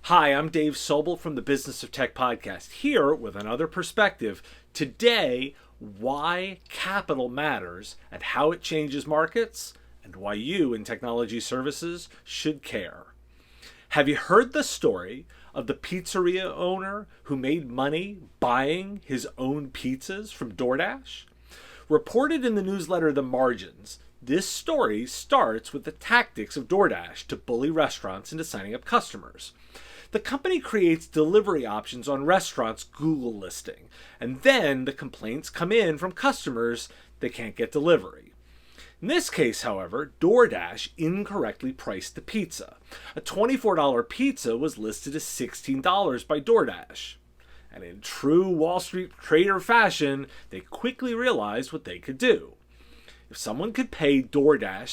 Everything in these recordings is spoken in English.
Hi, I'm Dave Sobel from the Business of Tech podcast, here with another perspective. Today, why capital matters and how it changes markets, and why you in technology services should care. Have you heard the story of the pizzeria owner who made money buying his own pizzas from DoorDash? Reported in the newsletter The Margins, this story starts with the tactics of DoorDash to bully restaurants into signing up customers. The company creates delivery options on restaurants' Google listing, and then the complaints come in from customers they can't get delivery. In this case, however, DoorDash incorrectly priced the pizza. A $24 pizza was listed as $16 by DoorDash. And in true Wall Street trader fashion, they quickly realized what they could do. If someone could pay DoorDash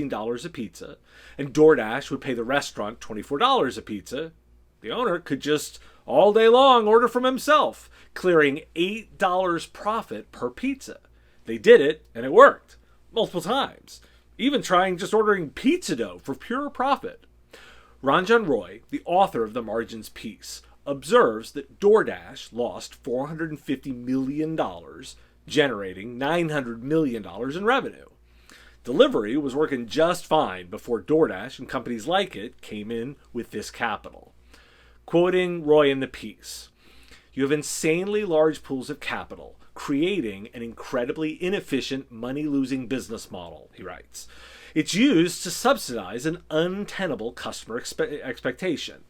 $16 a pizza, and DoorDash would pay the restaurant $24 a pizza, the owner could just all day long order from himself, clearing $8 profit per pizza. They did it, and it worked multiple times, even trying just ordering pizza dough for pure profit. Ranjan Roy, the author of the Margins piece, observes that DoorDash lost $450 million, generating $900 million in revenue. Delivery was working just fine before DoorDash and companies like it came in with this capital. Quoting Roy in the piece, "You have insanely large pools of capital, creating an incredibly inefficient, money-losing business model," he writes. "It's used to subsidize an untenable customer expectation.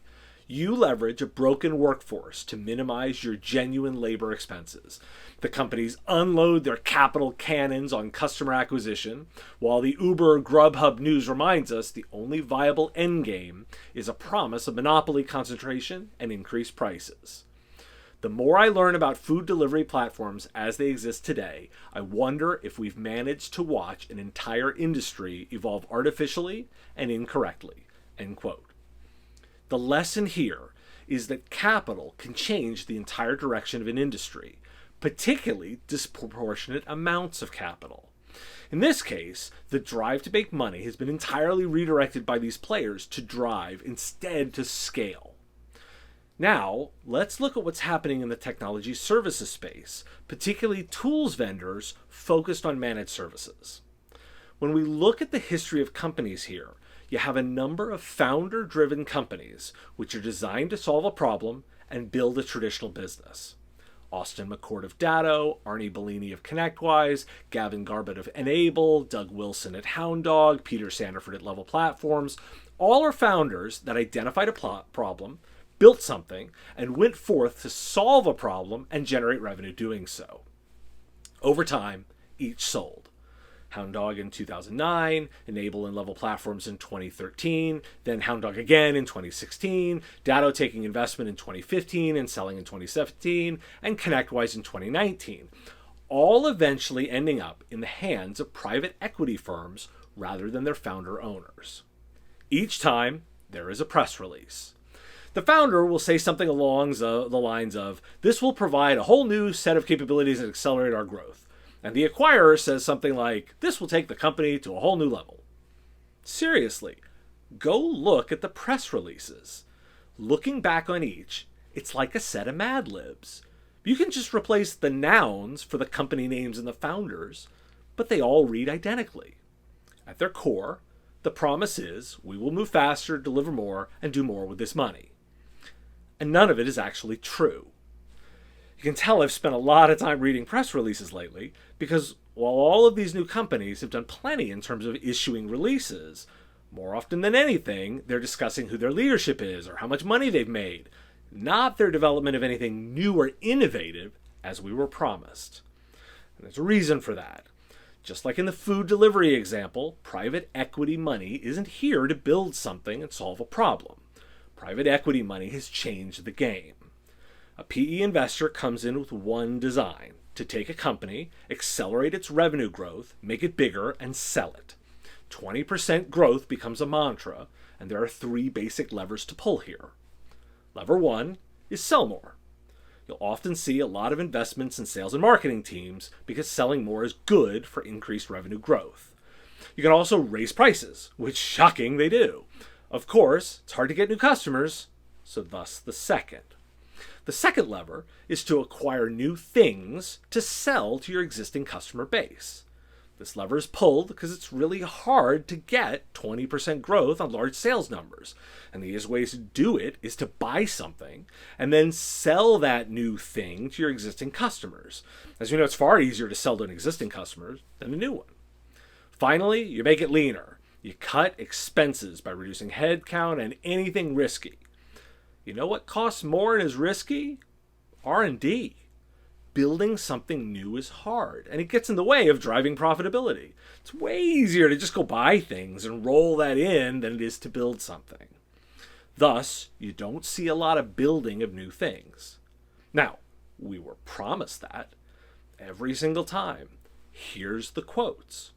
You leverage a broken workforce to minimize your genuine labor expenses. The companies unload their capital cannons on customer acquisition, while the Uber or Grubhub news reminds us the only viable endgame is a promise of monopoly concentration and increased prices. The more I learn about food delivery platforms as they exist today, I wonder if we've managed to watch an entire industry evolve artificially and incorrectly." End quote. The lesson here is that capital can change the entire direction of an industry, particularly disproportionate amounts of capital. In this case, the drive to make money has been entirely redirected by these players to drive instead to scale. Now, let's look at what's happening in the technology services space, particularly tools vendors focused on managed services. When we look at the history of companies here, you have a number of founder-driven companies which are designed to solve a problem and build a traditional business. Austin McCord of Datto, Arnie Bellini of ConnectWise, Gavin Garbett of Enable, Doug Wilson at Hound Dog, Peter Sanderford at Level Platforms, all are founders that identified a problem, built something, and went forth to solve a problem and generate revenue doing so. Over time, each sold. Hound Dog in 2009, Enable and Level Platforms in 2013, then Hound Dog again in 2016, Datto taking investment in 2015 and selling in 2017, and ConnectWise in 2019, all eventually ending up in the hands of private equity firms rather than their founder owners. Each time, there is a press release. The founder will say something along the lines of, "This will provide a whole new set of capabilities and accelerate our growth." And the acquirer says something like, "This will take the company to a whole new level." Seriously, go look at the press releases. Looking back on each, it's like a set of Mad Libs. You can just replace the nouns for the company names and the founders, but they all read identically. At their core, the promise is, we will move faster, deliver more, and do more with this money. And none of it is actually true. You can tell I've spent a lot of time reading press releases lately because while all of these new companies have done plenty in terms of issuing releases, more often than anything, they're discussing who their leadership is or how much money they've made, not their development of anything new or innovative as we were promised. And there's a reason for that. Just like in the food delivery example, private equity money isn't here to build something and solve a problem. Private equity money has changed the game. A PE investor comes in with one design: to take a company, accelerate its revenue growth, make it bigger, and sell it. 20% growth becomes a mantra, and there are three basic levers to pull here. Lever one is sell more. You'll often see a lot of investments in sales and marketing teams because selling more is good for increased revenue growth. You can also raise prices, which, shocking, they do. Of course, it's hard to get new customers, so thus the second. The second lever is to acquire new things to sell to your existing customer base. This lever is pulled because it's really hard to get 20% growth on large sales numbers. And the easiest way to do it is to buy something and then sell that new thing to your existing customers. As you know, it's far easier to sell to an existing customer than a new one. Finally, you make it leaner. You cut expenses by reducing headcount and anything risky. You know what costs more and is risky? R&D. Building something new is hard, and it gets in the way of driving profitability. It's way easier to just go buy things and roll that in than it is to build something. Thus, you don't see a lot of building of new things. Now, we were promised that every single time. Here's the quotes.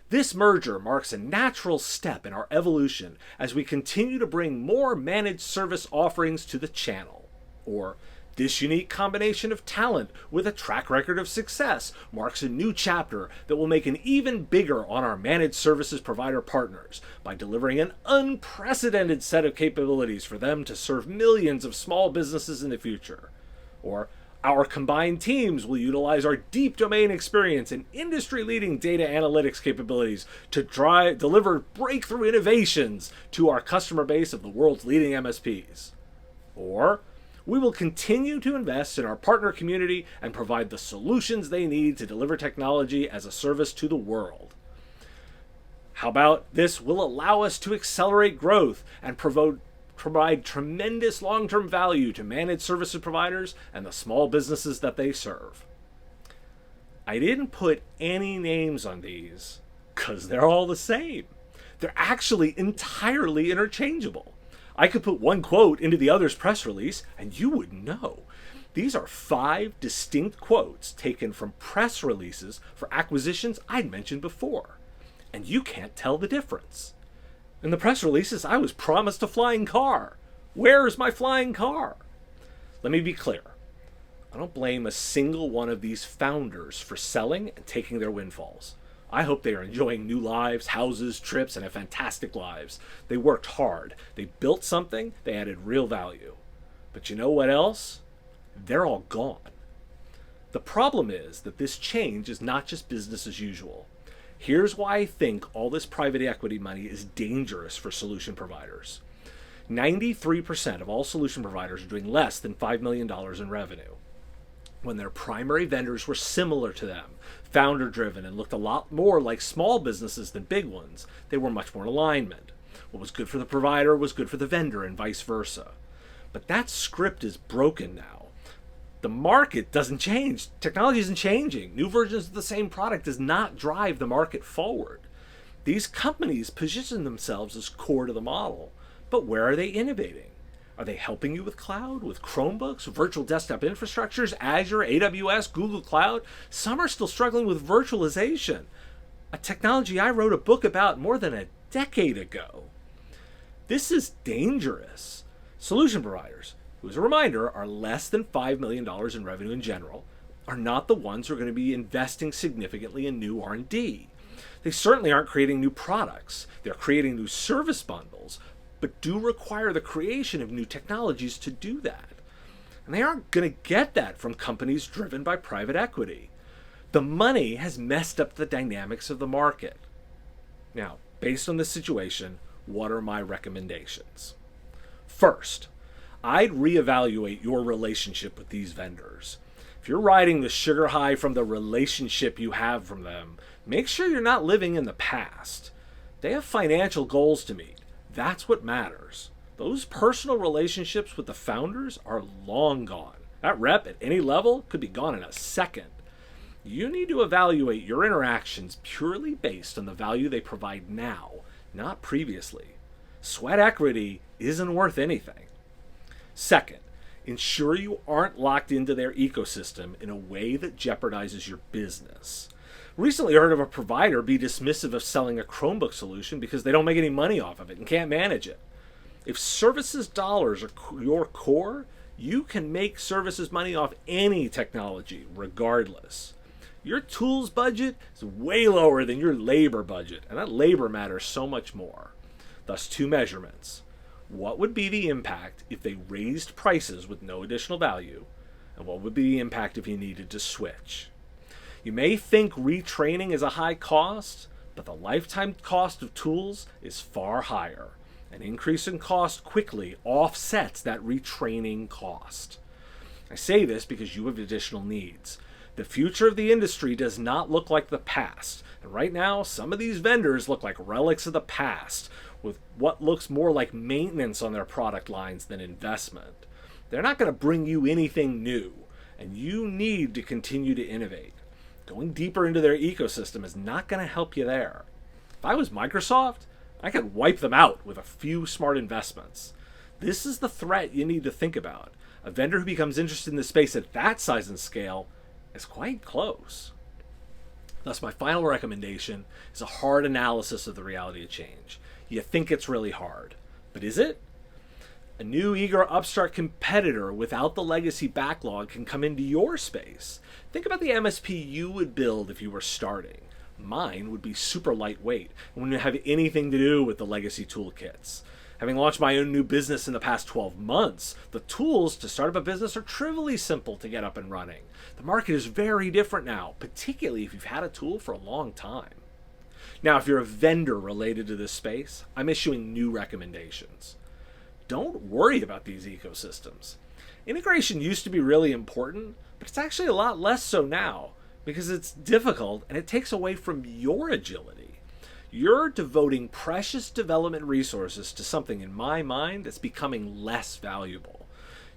This merger marks a natural step in our evolution as we continue to bring more managed service offerings to the channel. Or, this unique combination of talent with a track record of success marks a new chapter that will make an even bigger on our managed services provider partners by delivering an unprecedented set of capabilities for them to serve millions of small businesses in the future. Or, our combined teams will utilize our deep domain experience and industry-leading data analytics capabilities to deliver breakthrough innovations to our customer base of the world's leading MSPs. Or, we will continue to invest in our partner community and provide the solutions they need to deliver technology as a service to the world. How about this will allow us to accelerate growth and provide tremendous long-term value to managed services providers and the small businesses that they serve. I didn't put any names on these because they're all the same. They're actually entirely interchangeable. I could put one quote into the other's press release and you wouldn't know. These are 5 distinct quotes taken from press releases for acquisitions I'd mentioned before. And you can't tell the difference. In the press releases, I was promised a flying car. Where is my flying car? Let me be clear. I don't blame a single one of these founders for selling and taking their windfalls. I hope they are enjoying new lives, houses, trips, and have fantastic lives. They worked hard. They built something. They added real value. But you know what else? They're all gone. The problem is that this change is not just business as usual. Here's why I think all this private equity money is dangerous for solution providers. 93% of all solution providers are doing less than $5 million in revenue. When their primary vendors were similar to them, founder-driven, and looked a lot more like small businesses than big ones, they were much more in alignment. What was good for the provider was good for the vendor and vice versa. But that script is broken now. The market doesn't change. Technology isn't changing. New versions of the same product does not drive the market forward. These companies position themselves as core to the model, but where are they innovating? Are they helping you with cloud, with Chromebooks, virtual desktop infrastructures, Azure, AWS, Google Cloud? Some are still struggling with virtualization, a technology I wrote a book about more than a decade ago. This is dangerous. Solution providers, who as a reminder are less than $5 million in revenue in general, are not the ones who are going to be investing significantly in new R&D. They certainly aren't creating new products. They're creating new service bundles, but do require the creation of new technologies to do that. And they aren't going to get that from companies driven by private equity. The money has messed up the dynamics of the market. Now, based on this situation, what are my recommendations? First, I'd reevaluate your relationship with these vendors. If you're riding the sugar high from the relationship you have from them, make sure you're not living in the past. They have financial goals to meet. That's what matters. Those personal relationships with the founders are long gone. That rep at any level could be gone in a second. You need to evaluate your interactions purely based on the value they provide now, not previously. Sweat equity isn't worth anything. Second, ensure you aren't locked into their ecosystem in a way that jeopardizes your business. Recently heard of a provider be dismissive of selling a Chromebook solution because they don't make any money off of it and can't manage it. If services dollars are your core, you can make services money off any technology, regardless. Your tools budget is way lower than your labor budget, and that labor matters so much more. Thus, 2 measurements. what would be the impact if they raised prices with no additional value, and what would be the impact if you needed to switch. You may think retraining is a high cost, but the lifetime cost of tools is far higher. An increase in cost quickly offsets that retraining cost. I say this because you have additional needs. The future of the industry does not look like the past. And right now, some of these vendors look like relics of the past, with what looks more like maintenance on their product lines than investment. They're not going to bring you anything new, and you need to continue to innovate. Going deeper into their ecosystem is not going to help you there. If I was Microsoft, I could wipe them out with a few smart investments. This is the threat you need to think about. A vendor who becomes interested in the space at that size and scale is quite close. Thus, my final recommendation is a hard analysis of the reality of change. You think it's really hard, but is it? A new eager upstart competitor without the legacy backlog can come into your space. Think about the MSP you would build if you were starting. Mine would be super lightweight and wouldn't have anything to do with the legacy toolkits. Having launched my own new business in the past 12 months, the tools to start up a business are trivially simple to get up and running. The market is very different now, particularly if you've had a tool for a long time. Now, if you're a vendor related to this space, I'm issuing new recommendations. Don't worry about these ecosystems. Integration used to be really important, but it's actually a lot less so now because it's difficult and it takes away from your agility. You're devoting precious development resources to something, in my mind, that's becoming less valuable.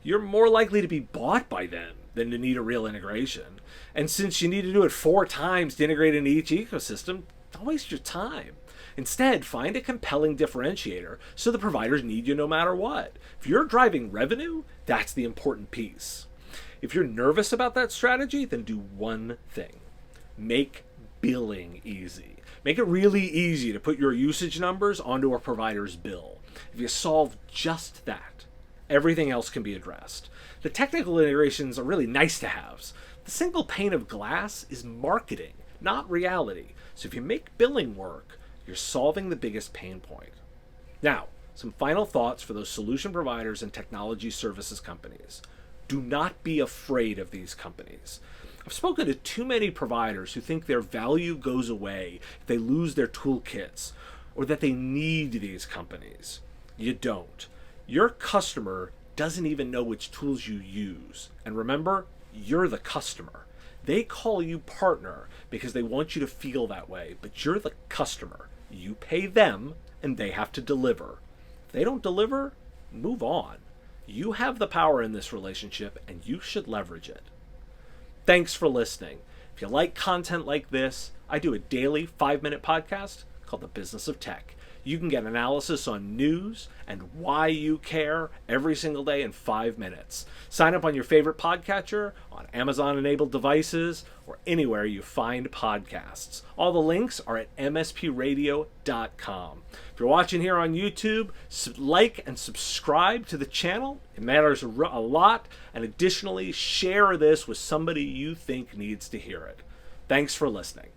You're more likely to be bought by them than to need a real integration. And since you need to do it 4 times to integrate into each ecosystem, don't waste your time. Instead, find a compelling differentiator so the providers need you no matter what. If you're driving revenue, that's the important piece. If you're nervous about that strategy, then do one thing. Make billing easy. Make it really easy to put your usage numbers onto a provider's bill. If you solve just that, everything else can be addressed. The technical integrations are really nice to haves. The single pane of glass is marketing, not reality. So if you make billing work, you're solving the biggest pain point. Now, some final thoughts for those solution providers and technology services companies. Do not be afraid of these companies. I've spoken to too many providers who think their value goes away if they lose their toolkits, or that they need these companies. You don't. Your customer doesn't even know which tools you use. And remember, you're the customer. They call you partner because they want you to feel that way, but you're the customer. You pay them, and they have to deliver. If they don't deliver, move on. You have the power in this relationship, and you should leverage it. Thanks for listening. If you like content like this, I do a daily 5-minute podcast called The Business of Tech. You can get analysis on news and why you care every single day in 5 minutes. Sign up on your favorite podcatcher, on Amazon-enabled devices, or anywhere you find podcasts. All the links are at mspradio.com. If you're watching here on YouTube, like and subscribe to the channel. It matters a lot. And additionally, share this with somebody you think needs to hear it. Thanks for listening.